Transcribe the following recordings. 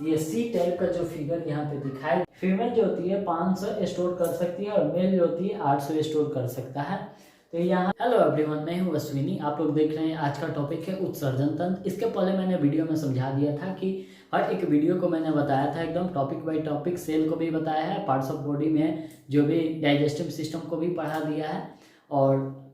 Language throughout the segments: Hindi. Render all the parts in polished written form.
ये सी टाइप का जो फिगर यहाँ पे दिखाई, फीमेल जो होती है 500 स्टोर कर सकती है और मेल जो होती है 800 स्टोर कर सकता है। तो यहाँ हेलो एवरीवन, मैं हूँ अश्विनी, आप लोग देख रहे हैं। आज का टॉपिक है उत्सर्जन तंत्र। इसके पहले मैंने वीडियो में समझा दिया था कि हर एक वीडियो को मैंने बताया था एकदम टॉपिक बाय टॉपिक, सेल को भी बताया है, पार्ट्स ऑफ बॉडी में जो भी डाइजेस्टिव सिस्टम को भी पढ़ा दिया है। और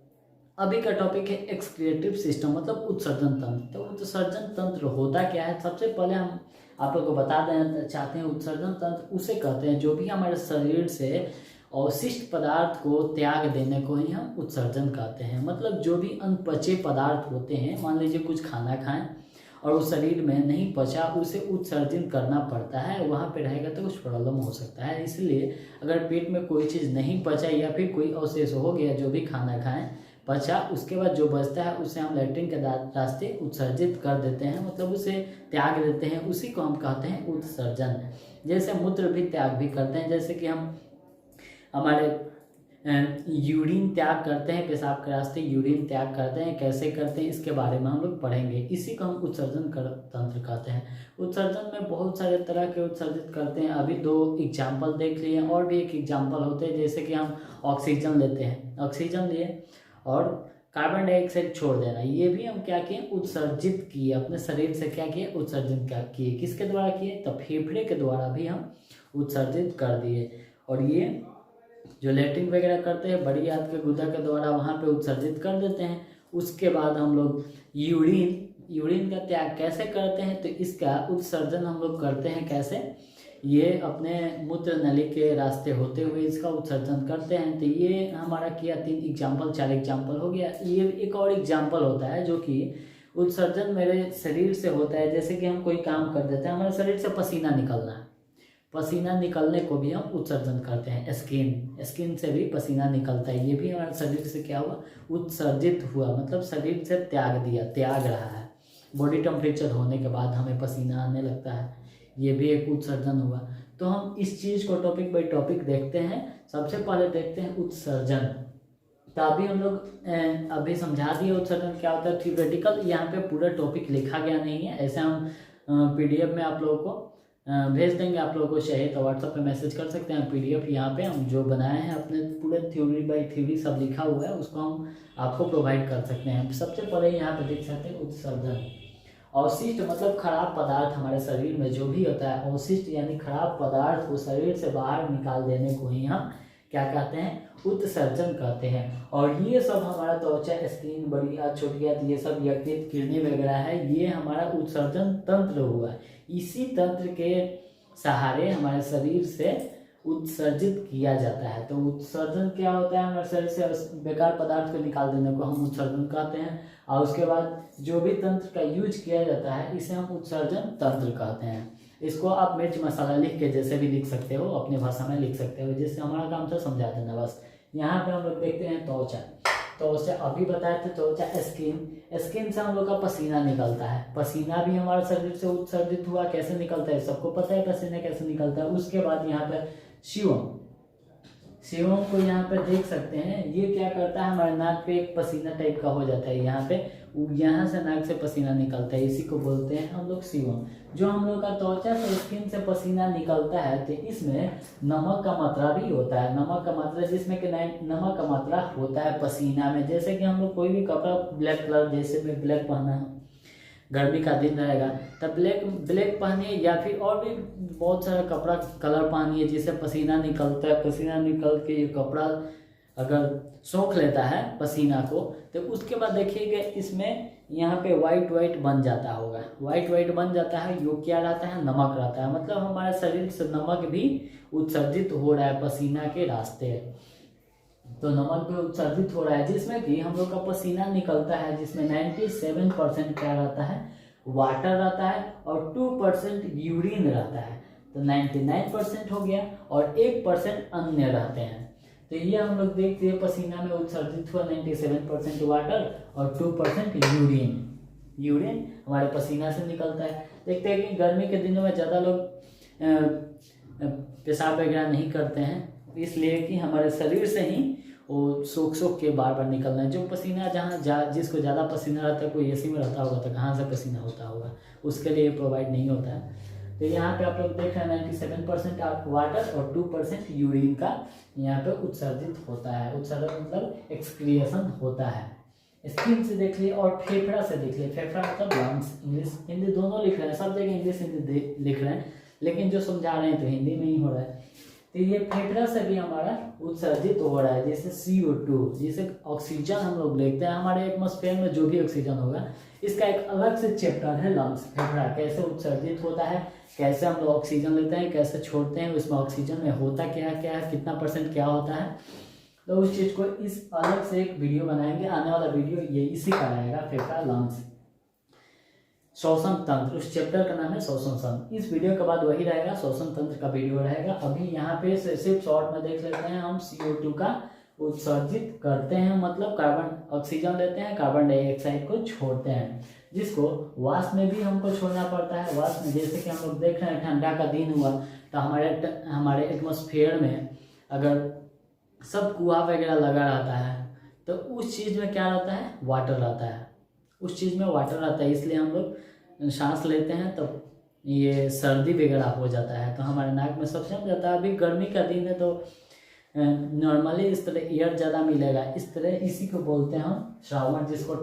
अभी का टॉपिक है एक्सक्रिएटिव सिस्टम, मतलब उत्सर्जन तंत्र। तो उत्सर्जन तंत्र होता क्या है, सबसे पहले हम आप लोग को बता देना चाहते हैं। उत्सर्जन तंत्र उसे कहते हैं जो भी हमारे शरीर से अवशिष्ट पदार्थ को त्याग देने को ही हम उत्सर्जन कहते हैं। मतलब जो भी अनपचे पदार्थ होते हैं, मान लीजिए कुछ खाना खाएं और उस शरीर में नहीं पचा, उसे उत्सर्जन करना पड़ता है। वहाँ पे रहेगा तो कुछ प्रॉब्लम हो सकता है। इसलिए अगर पेट में कोई चीज़ नहीं पचा या फिर कोई अवशेष हो गया, जो भी खाना खाएं पचा, उसके बाद जो बचता है उसे हम लैट्रिन के रास्ते उत्सर्जित कर देते हैं, मतलब उसे त्याग देते हैं। उसी को हम कहते हैं उत्सर्जन। जैसे मूत्र भी त्याग भी करते हैं, जैसे कि हम हमारे यूरिन त्याग करते हैं, पेशाब के रास्ते यूरिन त्याग करते हैं। कैसे करते हैं इसके बारे में हम लोग पढ़ेंगे। इसी को हम उत्सर्जन तंत्र कहते हैं। उत्सर्जन में बहुत सारे तरह के उत्सर्जित करते हैं। अभी 2 एग्जाम्पल देख लिए, और भी एक एग्जाम्पल होते हैं। जैसे कि हम ऑक्सीजन लेते हैं, ऑक्सीजन लिए और कार्बन डाइऑक्साइड छोड़ देना, ये भी हम क्या किए, उत्सर्जित किए अपने शरीर से। क्या किए, उत्सर्जित किए। किसके द्वारा किए, तो फेफड़े के द्वारा भी हम उत्सर्जित कर दिए। और ये जो लैट्रिन वगैरह करते हैं, बड़ी आंत के गुदा के द्वारा वहाँ पे उत्सर्जित कर देते हैं। उसके बाद हम लोग यूरिन का त्याग कैसे करते हैं, तो इसका उत्सर्जन हम लोग करते हैं कैसे, ये अपने मूत्र नली के रास्ते होते हुए इसका उत्सर्जन करते हैं। तो ये हमारा किया 3 एग्जाम्पल, 4 एग्जाम्पल हो गया। ये एक और एग्जाम्पल होता है जो कि उत्सर्जन मेरे शरीर से होता है। जैसे कि हम कोई काम कर देते हैं, हमारे शरीर से पसीना निकलना है, पसीना निकलने को भी हम उत्सर्जन करते हैं। स्किन से भी पसीना निकलता है, ये भी हमारे शरीर से क्या हुआ, उत्सर्जित हुआ, मतलब शरीर से त्याग रहा है। बॉडी टेम्परेचर होने के बाद हमें पसीना आने लगता है, ये भी एक उत्सर्जन हुआ। तो हम इस चीज़ को टॉपिक बाय टॉपिक देखते हैं। सबसे पहले देखते हैं उत्सर्जन। तो अभी हम लोग अभी समझा दिए उत्सर्जन क्या होता है। थियोरेटिकल यहाँ पे पूरा टॉपिक लिखा गया नहीं है, ऐसे हम PDF में आप लोगों को भेज देंगे। आप लोगों को चाहिए तो व्हाट्सएप पे मैसेज कर सकते हैं। PDF यहाँ पे हम जो बनाए हैं अपने पूरे थ्योरी बाय थ्योरी सब लिखा हुआ है, उसको हम आपको प्रोवाइड कर सकते हैं। सबसे पहले यहाँ पे देख सकते हैं उत्सर्जन। अवशिष्ट मतलब खराब पदार्थ हमारे शरीर में जो भी होता है, अवशिष्ट यानी खराब पदार्थ को शरीर से बाहर निकाल देने को ही हम क्या कहते हैं, उत्सर्जन कहते हैं। और ये सब हमारा त्वचा, स्किन, बड़ी आंत, छोटी आंत, ये सब यकृत, किडनी वगैरह है, ये हमारा उत्सर्जन तंत्र हुआ। इसी तंत्र के सहारे हमारे शरीर से उत्सर्जित किया जाता है। तो उत्सर्जन क्या होता है, हमारे शरीर से बेकार पदार्थ को निकाल देने को हम उत्सर्जन कहते हैं। और उसके बाद जो भी तंत्र का यूज किया जाता है, इसे हम उत्सर्जन तंत्र कहते हैं। इसको आप मिर्च मसाला लिख के जैसे भी लिख सकते हो, अपनी भाषा में लिख सकते हो, जिससे हमारा काम था समझा देना बस। यहाँ पे हम लोग देखते हैं त्वचा। तो उससे अभी बताए थे त्वचा, स्किन से हम लोग का पसीना निकलता है। पसीना भी हमारे शरीर से उत्सर्जित हुआ। कैसे निकलता है सबको पता है, पसीना कैसे निकलता है। उसके बाद यहाँ पे शिवम को यहाँ पे देख सकते हैं। ये क्या करता है, हमारे नाक पे एक पसीना टाइप का हो जाता है, यहाँ से नाक से पसीना निकलता है, इसी को बोलते हैं हम लोग शिवम। जो हम लोग का त्वचा से स्किन से पसीना निकलता है, तो इसमें नमक का मात्रा भी होता है। नमक का मात्रा, जिसमें कि नमक का मात्रा होता है पसीना में। जैसे कि हम लोग कोई भी कपड़ा ब्लैक कलर, जैसे में ब्लैक पहना है, गर्मी का दिन रहेगा तब ब्लैक पहनिए, या फिर और भी बहुत सारा कपड़ा कलर पहनिए जिससे पसीना निकलता है। पसीना निकल के ये कपड़ा अगर सोख लेता है पसीना को, तो उसके बाद देखिएगा इसमें यहाँ पे वाइट बन जाता होगा। वाइट बन जाता है, यो क्या रहता है, नमक रहता है। मतलब हमारे शरीर से नमक भी उत्सर्जित हो रहा है पसीना के रास्ते। तो नमक भी उत्सर्जित हो रहा है, जिसमें कि हम लोग का पसीना निकलता है, जिसमें 97% क्या रहता है, वाटर रहता है, और 2% यूरिन रहता है। तो 99% हो गया, और 1% अन्य रहते हैं। तो ये हम लोग देखते हैं पसीना में उत्सर्जित हुआ 97% वाटर और 2% यूरिन हमारे पसीना से निकलता है। देखते हैं कि गर्मी के दिनों में ज़्यादा लोग पेशाब वगैरह नहीं करते हैं, इसलिए कि हमारे शरीर से ही वो सोख के बार निकलना है। जो पसीना जिसको ज़्यादा पसीना रहता है, कोई AC में रहता होगा तो कहाँ से पसीना होता होगा, उसके लिए प्रोवाइड नहीं होता है। तो यहाँ पे आप लोग देख रहे हैं 97% वाटर और 2% यूरिन का यहाँ पे उत्सर्जित होता है। उत्सर्जन मतलब एक्सक्रिएशन होता है। स्किन से देख लिए और फेफड़ा से देख लिए। फेफड़ा मतलब लंग्स, इंग्लिश हिंदी दोनों लिख रहे हैं, सब जगह इंग्लिश हिंदी लिख रहे हैं, लेकिन जो समझा रहे हैं तो हिंदी में ही हो रहा है। तो ये फेफड़ा से भी हमारा उत्सर्जित हो रहा है, जैसे CO2, जिसे ऑक्सीजन हम लोग लेते हैं हमारे एटमॉस्फेयर में, जो भी ऑक्सीजन होगा इसका एक अलग से चैप्टर है लंग्स। फेफड़ा कैसे उत्सर्जित होता है, कैसे हम लोग ऑक्सीजन लेते हैं, कैसे छोड़ते हैं, उसमें ऑक्सीजन में होता क्या है, कितना % क्या होता है, तो उस चीज़ को इस अलग से एक वीडियो बनाएंगे। आने वाला वीडियो ये इसी का रहेगा, फेफड़ा लंग्स। श्वसन तंत्र, उस चैप्टर का नाम है श्वसन तंत्र। इस वीडियो के बाद वही रहेगा, श्वसन तंत्र का वीडियो रहेगा। अभी यहाँ पे सिर्फ शॉर्ट में देख लेते हैं हम CO2 का उत्सर्जित करते हैं, मतलब कार्बन ऑक्सीजन लेते हैं, कार्बन डाइऑक्साइड को छोड़ते हैं, जिसको वाष्प में भी हमको छोड़ना पड़ता है। वाष्प में जैसे कि हम लोग देख रहे हैं ठंडा का दिन हुआ तो हमारे एटमॉस्फेयर में अगर सब कुआ वगैरह लगा रहता है तो उस चीज़ में क्या रहता है, वाटर रहता है, उस चीज़ में वाटर रहता है, इसलिए हम लोग सांस लेते हैं तो ये सर्दी वगैरह हो जाता है, तो हमारे नाक में सब जम जाता है। अभी गर्मी का दिन है तो नॉर्मली इस तरह एयर ज़्यादा मिलेगा, इस तरह इसी को बोलते हैं हम श्रावण, जिसको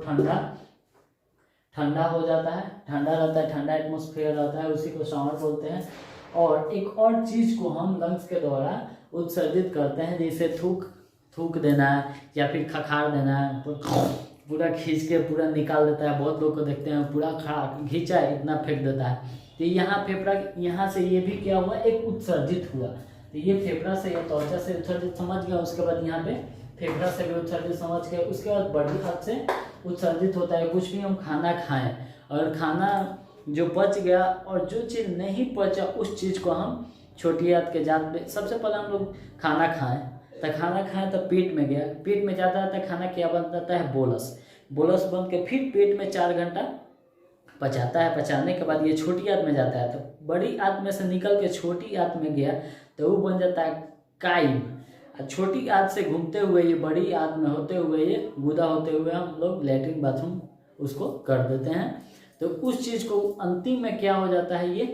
ठंडा हो जाता है, ठंडा रहता है, ठंडा एटमॉस्फेयर रहता है, उसी को श्रावण बोलते हैं। और एक और चीज़ को हम लंग्स के द्वारा उत्सर्जित करते हैं, जैसे थूक देना है या फिर खखार देना है, पूरा खींच के पूरा निकाल देता है। बहुत लोग को देखते हैं पूरा खींचा है इतना फेंक देता है, तो यहाँ फेफड़ा, यहाँ से ये भी क्या हुआ, एक उत्सर्जित हुआ। तो ये फेफड़ा से या त्वचा से उत्सर्जित समझ गया, उसके बाद यहाँ पे फेफड़ा से भी उत्सर्जित समझ गए। उसके बाद बड़ी हाथ से उत्सर्जित होता है। कुछ भी हम खाना खाएं और खाना जो पच गया और जो चीज़ नहीं पचा उस चीज़ को हम छोटी हाथ के जात में, सबसे पहले हम लोग खाना खाएं तो पेट में गया, पेट में जाता है तो खाना क्या बन जाता है, बोलस बन के फिर पेट में 4 घंटा पचाता है। पचाने के बाद ये छोटी आंत में जाता है, तो बड़ी आंत में से निकल के छोटी आंत में गया तो वो बन जाता है काइम। छोटी आंत से घूमते हुए ये बड़ी आंत में होते हुए, ये गुदा होते हुए हम लोग लैट्रिन बाथरूम उसको कर देते हैं। तो उस चीज़ को अंतिम में क्या हो जाता है, ये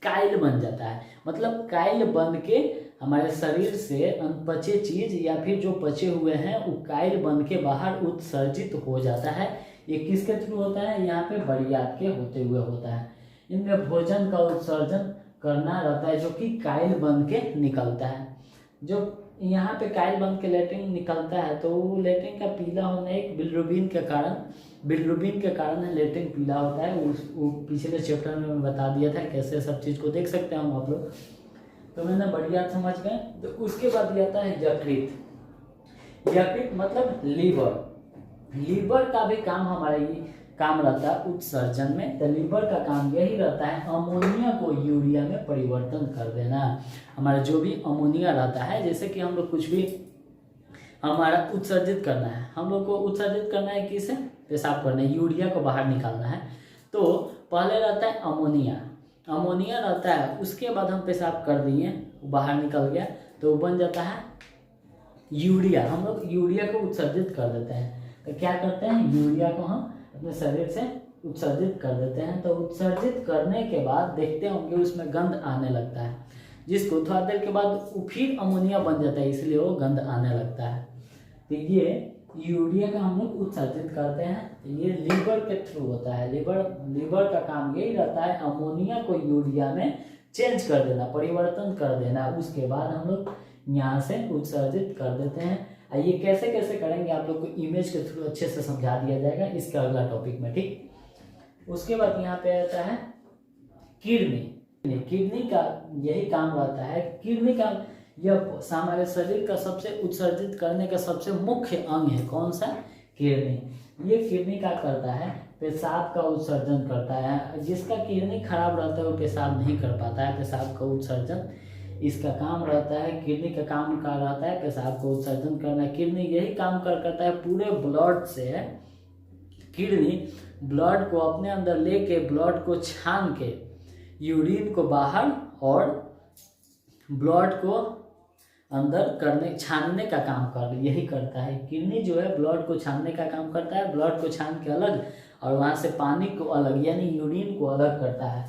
काइल बन जाता है। मतलब काइल बन के हमारे शरीर से अनपचे चीज या फिर जो पचे हुए हैं वो काइल बन के बाहर उत्सर्जित हो जाता है। ये किसके थ्रू होता है, यहाँ पे बड़ी आंत के होते हुए होता है। इनमें भोजन का उत्सर्जन करना रहता है जो कि काइल बन के निकलता है। जो यहाँ पे काइल बन के लैट्रिन निकलता है तो वो लैट्रिन का पीला होना एक बिलिरुबिन के कारण लैट्रिन पीला होता है। वो पिछले चैप्टर में मैं बता दिया था, कैसे सब चीज़ को देख सकते हैं हम आप लोग, तो मैंने बढ़िया समझ गए। तो उसके बाद आता है यकृत मतलब लीवर का भी काम हमारा ये काम रहता है उत्सर्जन में। तो लीवर का काम यही रहता है अमोनिया को यूरिया में परिवर्तन कर देना। हमारा जो भी अमोनिया रहता है, जैसे कि हम लोग कुछ भी हमारा उत्सर्जित करना है, हम लोग को उत्सर्जित करना है किसे, पेशाब करना है, यूरिया को बाहर निकालना है। तो पहले रहता है अमोनिया रहता है, उसके बाद हम पेशाब कर दिए, बाहर निकल गया तो बन जाता है यूरिया। हम लोग यूरिया को उत्सर्जित कर देते हैं। तो क्या करते हैं, यूरिया को हम अपने शरीर से उत्सर्जित कर देते हैं। तो उत्सर्जित करने के बाद देखते होंगे उसमें गंध आने लगता है, जिसको थोड़ा देर के बाद वो फिर अमोनिया बन जाता है, इसलिए वो गंध आने लगता है। तो ये यूरिया का हम लोग उत्सर्जित करते हैं, ये लीवर के थ्रू होता है। लीवर का काम यही रहता है अमोनिया को यूरिया में चेंज कर देना, परिवर्तन कर देना। उसके बाद हम लोग यहाँ से उत्सर्जित कर देते हैं। ये कैसे कैसे करेंगे आप लोग को इमेज के थ्रू अच्छे से समझा दिया जाएगा इसका अगला टॉपिक में, ठीक। उसके बाद यहाँ पे आता है किडनी का यही काम रहता है। किडनी का यह हमारे शरीर का सबसे उत्सर्जित करने का सबसे मुख्य अंग है। कौन सा, किडनी। ये किडनी का करता है, पेशाब का उत्सर्जन करता है। जिसका किडनी खराब रहता है वो पेशाब नहीं कर पाता है, पेशाब का उत्सर्जन इसका काम रहता है। किडनी का काम का रहता है पेशाब को उत्सर्जन करना। किडनी यही काम करता है पूरे ब्लड से। किडनी ब्लड को अपने अंदर लेके ब्लड को छान के यूरिन को बाहर और ब्लड को अंदर छानने का काम यही करता है। किडनी जो है ब्लड को छानने का काम करता है, ब्लड को छान के अलग और वहाँ से पानी को अलग यानी यूरिन को अलग करता है।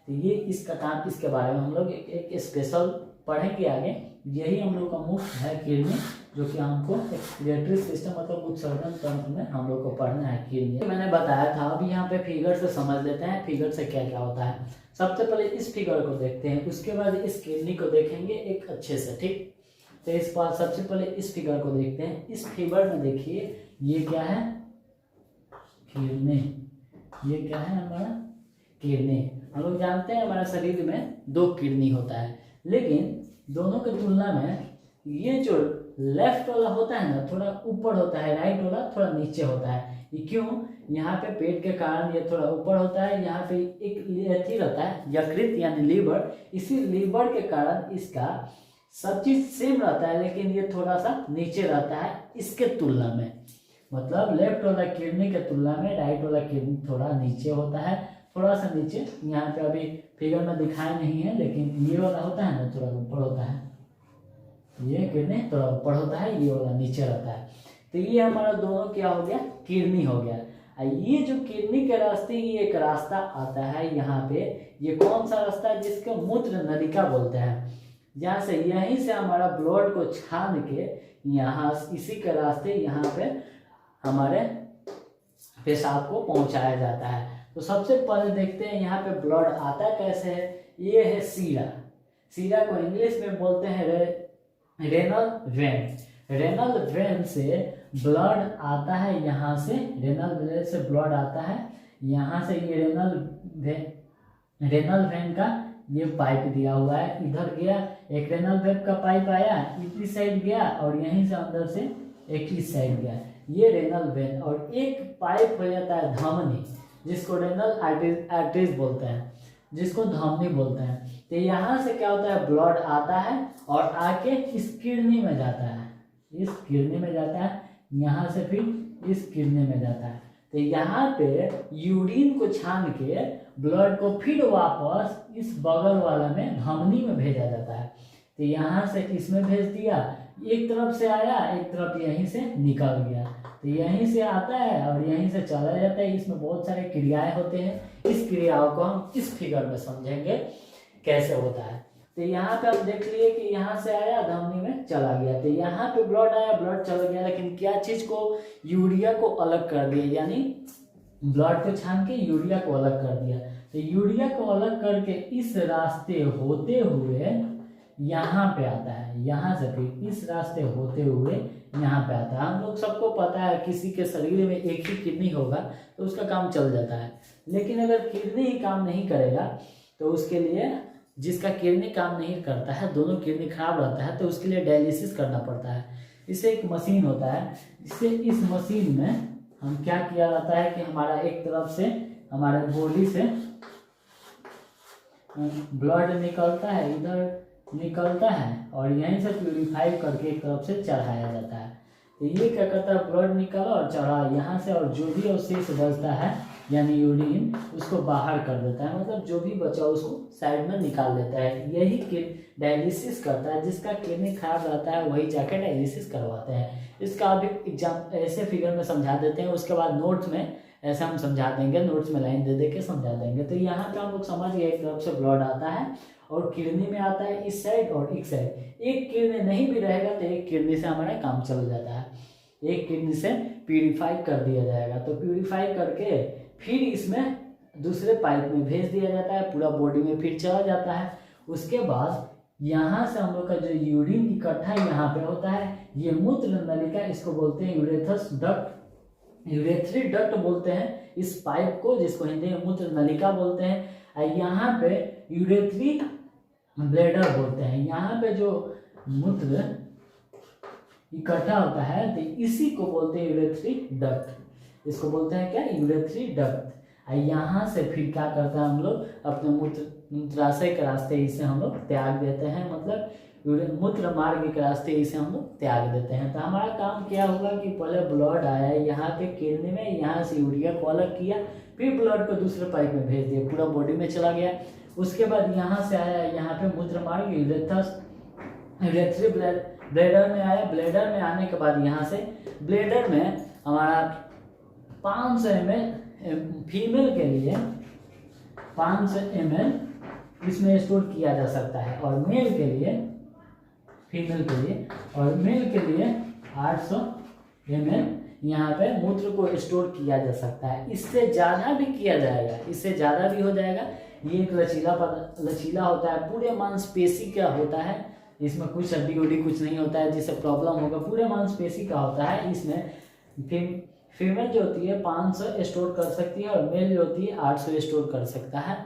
तो ये इसका काम, इसके बारे में हम लोग एक स्पेशल पढ़ेंगे आगे। यही हम लोग का मुख्य है किडनी, जो कि हमको रेस्पिरेटरी सिस्टम मतलब उत्सर्जन तंत्र में हम लोग को पढ़ना है किडनी। मैंने बताया था, अभी यहाँ पे फिगर से समझ लेते हैं फिगर से क्या क्या होता है। सबसे पहले इस फिगर को देखते हैं, उसके बाद इस किडनी को देखेंगे एक अच्छे से, ठीक। तो इस बार सबसे पहले इस फिगर को देखते हैं। इस फिगर में देखिए ये क्या है, किडनी। ये क्या है हमारा किडनी। हम लोग जानते हैं हमारे शरीर में 2 किडनी होता है, लेकिन दोनों की तुलना में ये जो लेफ्ट वाला होता है ना थोड़ा ऊपर होता है, राइट वाला थोड़ा नीचे होता है। ये क्यों? यहाँ पे पेट के कारण ये थोड़ा ऊपर होता है, यहाँ पे एक अथी रहता है यकृत यानी लीवर। इसी लीवर के कारण इसका सब चीज सेम रहता है, लेकिन ये थोड़ा सा नीचे रहता है इसके तुलना में। मतलब लेफ्ट वाला किडनी के तुलना में राइट वाला किडनी थोड़ा नीचे होता है, थोड़ा सा नीचे। यहाँ पे अभी फिगर में दिखाया नहीं है, लेकिन ये वाला होता है ना थोड़ा ऊपर होता है, ये किडनी थोड़ा ऊपर होता है, ये वाला नीचे रहता है। तो ये हमारा दोनों क्या हो गया, किडनी हो गया। ये जो किडनी के रास्ते ये एक रास्ता आता है यहाँ पे, ये कौन सा रास्ता है जिसको मूत्र नलिका बोलते हैं। जहाँ से यहीं से हमारा ब्लड को छान के यहाँ इसी के रास्ते यहाँ पे हमारे पेशाब को पहुँचाया जाता है। तो सबसे पहले देखते हैं यहाँ पे ब्लड आता कैसे है। ये है सीरा। सीरा को इंग्लिश में बोलते हैं रेनल वेन। रेनल वेन से ब्लड आता है, यहाँ से रेनल वेन से ब्लड आता है, यहाँ से ये रेनल वेन का ये पाइप दिया हुआ है, इधर गया एक रेनल वेन का पाइप आया, इस साइड गया और यहीं से अंदर से एक इस साइड गया, ये रेनल वेन। और एक पाइप हो जाता है धमनी, जिसको रेनल आर्टरीज बोलते हैं, जिसको धमनी बोलते हैं। तो यहाँ से क्या होता है, ब्लड आता है और आके इस किडनी में जाता है, इस किडनी में जाता है, यहाँ से फिर इस किडनी में जाता है। तो यहाँ पे यूरिन को छान के ब्लड को फिर वापस इस बगल वाला में धमनी में भेजा जाता है। तो यहाँ से इसमें भेज दिया, एक तरफ से आया, एक तरफ यहीं से निकल गया। तो यहीं से आता है और यहीं से चला जाता है। इसमें बहुत सारे क्रियाएं होते हैं, इस क्रियाओं को हम इस फिगर में समझेंगे कैसे होता है। तो यहाँ पे हम देख लिए कि यहाँ से आया धमनी में चला गया, तो यहाँ पे ब्लड आया, ब्लड चला गया, लेकिन क्या चीज को, यूरिया को अलग कर दिया, यानी ब्लड को छान के यूरिया को अलग कर दिया। तो यूरिया को अलग करके इस रास्ते होते हुए यहाँ पे आता है, यहाँ से फिर इस रास्ते होते हुए यहाँ पे आता है। हम लोग सबको पता है किसी के शरीर में एक ही किडनी होगा तो उसका काम चल जाता है, लेकिन अगर किडनी ही काम नहीं करेगा तो उसके लिए, जिसका किडनी काम नहीं करता है, दोनों किडनी खराब रहता है, तो उसके लिए डायलिसिस करना पड़ता है। इससे एक मशीन होता है, इससे इस मशीन में हम क्या किया जाता है कि हमारा एक तरफ से हमारे बॉडी से ब्लड निकलता है, इधर निकलता है और यहीं से प्यूरिफाई करके एक तरफ से चढ़ाया जाता है। तो ये क्या करता है, ब्लड निकला और चढ़ा यहाँ से, और जो भी अवशेष बचता है यानी यूरिन, उसको बाहर कर देता है, मतलब जो भी बचा उसको साइड में निकाल देता है। यही डायलिसिस करता है, जिसका किडनी खराब रहता है वही जाकर डायलिसिस करवाते हैं। इसका अभी एग्जाम ऐसे फिगर में समझा देते हैं, उसके बाद नोट्स में ऐसा हम समझा देंगे, नोट्स में लाइन दे दे के समझा देंगे। तो यहाँ पे हम लोग समझ गए, एक तरफ से ब्लड आता है और किडनी में आता है इस साइड और इस साइड। एक किडनी नहीं भी रहेगा तो एक किडनी से हमारा काम चल जाता है, एक किडनी से प्यूरिफाई कर दिया जाएगा। तो प्यूरिफाई करके फिर इसमें दूसरे पाइप में भेज दिया जाता है, पूरा बॉडी में फिर चला जाता है। उसके बाद यहाँ से हम लोग का जो यूरिन इकट्ठा यहाँ पे होता है, ये मूत्र नलिका, इसको बोलते हैं यूरेथ्रस डक्ट, यूरेथ्री डक्ट बोलते हैं इस पाइप को, जिसको हिंदी में मूत्र नलिका बोलते हैं। यहाँ पे यूरेथ्री ब्लैडर बोलते हैं। यहाँ पे जो मूत्र इकट्ठा होता है तो इसी को बोलते हैं यूरेथ्री डक्ट, इसको बोलते हैं क्या, यूरेथ्री डक्ट। यहाँ से फिर क्या करते हैं हम लोग, अपने मूत्राशय के रास्ते इसे हम लोग त्याग देते हैं, मतलब मूत्र मार्ग के रास्ते इसे हम लोग त्याग देते हैं। तो हमारा काम क्या होगा कि पहले ब्लड आया यहाँ पे किडनी में, यहाँ से यूरिया को अलग किया, फिर ब्लड को दूसरे पाइप में भेज दिया, पूरा बॉडी में चला गया। उसके बाद यहाँ से आया, यहाँ पे मूत्र मार्ग यूरेथ्री ब्लैडर में आया, ब्लैडर में आने के बाद यहाँ से ब्लैडर में हमारा 500 ml फीमेल के लिए 500 ml इसमें स्टोर किया जा सकता है। और मेल के लिए, फीमेल के लिए, और मेल के लिए 800 ml यहाँ पे मूत्र को स्टोर किया जा सकता है। इससे ज़्यादा भी किया जाएगा, इससे ज़्यादा भी हो जाएगा। ये एक लचीला होता है, पूरे मांसपेशी का होता है, इसमें कुछ हड्डी उड्डी कुछ नहीं होता है जिससे प्रॉब्लम होगा, पूरे मांसपेशी का होता है। इसमें फीमेल जो होती है 500 स्टोर कर सकती है और मेल जो होती है 800 स्टोर कर सकता है।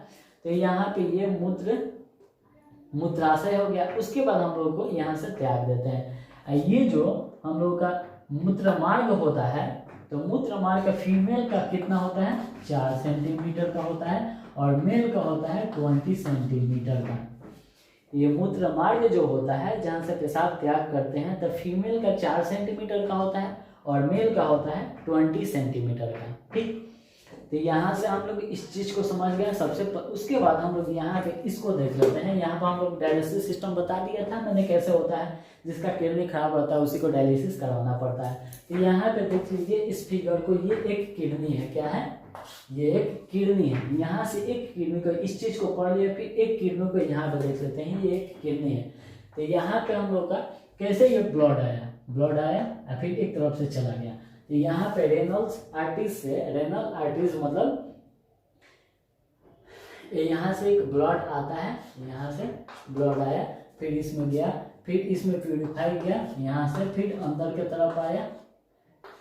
तो यहाँ पे ये मूत्राशय हो गया। उसके बाद हम लोग को यहाँ से त्याग देते हैं। ये जो हम लोग का मूत्र मार्ग होता है, तो मूत्र मार्ग का फीमेल का कितना होता है, 4 सेंटीमीटर का होता है और मेल का होता है 20 सेंटीमीटर का। ये मूत्र मार्ग जो होता है जहाँ से पेशाब त्याग करते हैं, तो फीमेल का 4 सेंटीमीटर का होता है और मेल का होता है 20 सेंटीमीटर का। ठीक, तो यहाँ से हम लोग इस चीज़ को समझ गए। उसके बाद हम लोग यहाँ पे इसको देख लेते हैं। यहाँ पर हम लोग डायलिसिस सिस्टम बता दिया था मैंने कैसे होता है। जिसका किडनी खराब होता है उसी को डायलिसिस करवाना पड़ता है। तो यहाँ पे देख लीजिए इस फिगर को, ये एक किडनी है। क्या है, ये एक किडनी है। यहाँ से एक किडनी को, इस चीज़ को पढ़ लिया, फिर एक किडनी को यहाँ पे देख लेते हैं, ये एक किडनी है। तो यहाँ पे हम लोग का कैसे ये ब्लड आया और फिर एक तरफ से चला गया। तो यहाँ पे रेनल आर्टरीज मतलब यहाँ से एक ब्लड आता है, यहाँ से ब्लड आया, फिर इसमें गया, फिर इसमें प्यूरिफाई गया, यहाँ से फिर अंदर के तरफ आया,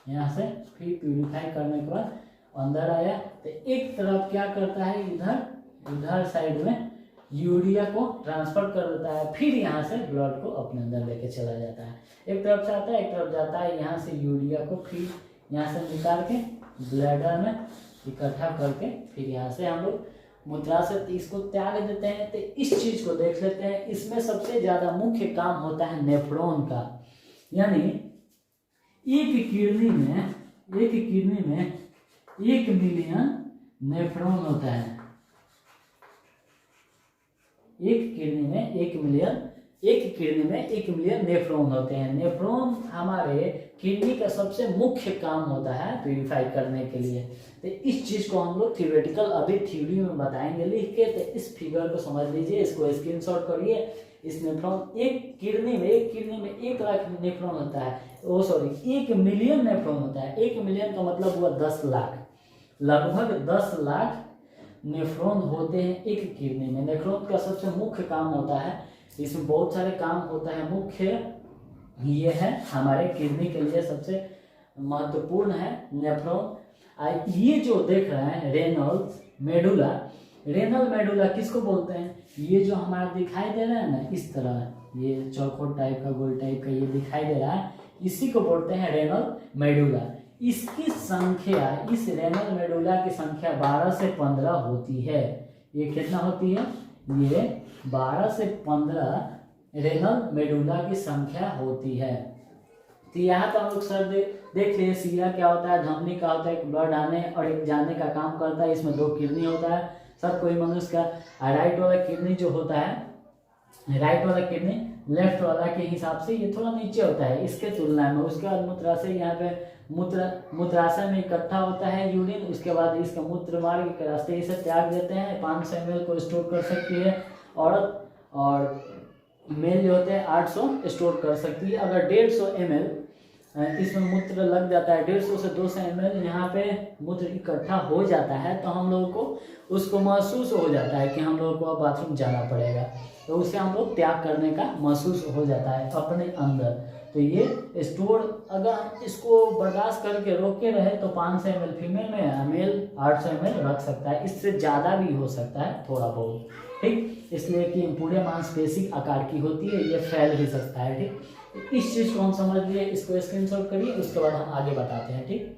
यहाँ से फिर प्यूरिफाई करने के बाद अंदर आया। तो एक तरफ क्या करता है, इधर साइड में यूरिया को ट्रांसफर कर देता है, फिर यहाँ से ब्लड को अपने अंदर लेके चला जाता है। एक तरफ से आता है, एक तरफ जाता है। यहाँ से यूरिया को फिर यहाँ से निकाल के ब्लैडर में इकट्ठा करके फिर यहाँ से हम लोग मूत्राशय इसको त्याग देते हैं। तो इस चीज़ को देख लेते हैं। इसमें सबसे ज़्यादा मुख्य काम होता है नेफ्रॉन का, यानी एक किडनी में 1 मिलियन नेफ्रॉन होता है। एक किडनी में 1 मिलियन नेफ्रॉन होते हैं। नेफ्रॉन हमारे किडनी का सबसे मुख्य काम होता है प्यूरिफाई करने के लिए। तो इस चीज़ को हम लोग थियोरेटिकल अभी थ्योरी में बताएंगे लिख के। तो इस फिगर को समझ लीजिए, इसको स्क्रीनशॉट करिए। इस नेफ्रॉन एक किडनी में 1 लाख नेफ्रॉन होता है, 1 मिलियन नेफ्रॉन होता है। 1 मिलियन का मतलब हुआ 10 लाख, लगभग 10 लाख नेफ्रॉन होते हैं एक किडनी में। नेफ्रॉन का सबसे मुख्य काम होता है, इसमें बहुत सारे काम होता है, मुख्य ये है हमारे किडनी के लिए सबसे महत्वपूर्ण है नेफ्रॉन। ये जो देख रहे हैं रेनल मेडुला किसको बोलते हैं, ये जो हमारा दिखाई दे रहा है ना इस तरह, ये चौकोर टाइप का गोल टाइप का ये दिखाई दे रहा है, इसी को बोलते हैं रेनल मेडुला। इसकी संख्या, इस रेनल मेडुला की संख्या 12 से 15 होती है। ये कितना होती है, ये 12 से 15 रेनल मेडुला की संख्या होती है। तो यहाँ पर हम लोग सर देख लिए सिरा क्या होता है, धमनी का होता है, एक ब्लड आने और एक जाने का काम करता है। इसमें 2 किडनी होता है सर कोई मनुष्य का। राइट वाला किडनी जो होता है, राइट वाला किडनी लेफ्ट वाला के हिसाब से ये थोड़ा नीचे होता है इसके तुलना में। उसके बाद मूत्राशय, यहाँ पे मूत्राशय में इकट्ठा होता है यूरिन। उसके बाद इसका मूत्र मार्ग के रास्ते इसे त्याग देते हैं। 500 ml को स्टोर कर सकती है औरत, और मेल जो होते हैं 800 स्टोर कर सकती है। अगर 150 ml इसमें मूत्र लग जाता है, 150 से 200 ml यहाँ पे मूत्र इकट्ठा हो जाता है, तो हम लोगों को उसको महसूस हो जाता है कि हम लोगों को अब बाथरूम जाना पड़ेगा। तो उससे हम लोग त्याग करने का महसूस हो जाता है अपने अंदर। तो ये स्टोर, अगर हम इसको बर्दाश्त करके रोके रहे तो 500 ml फीमेल में, मेल 800 ml रख सकता है। इससे ज़्यादा भी हो सकता है थोड़ा बहुत, ठीक, इसलिए कि पूरे मांसपेशी आकार की होती है, ये फैल भी सकता है। ठीक, इस चीज़ को हम समझ लिए, इसको स्क्रीनशॉट करिए, उसके बाद हम आगे बताते हैं। ठीक।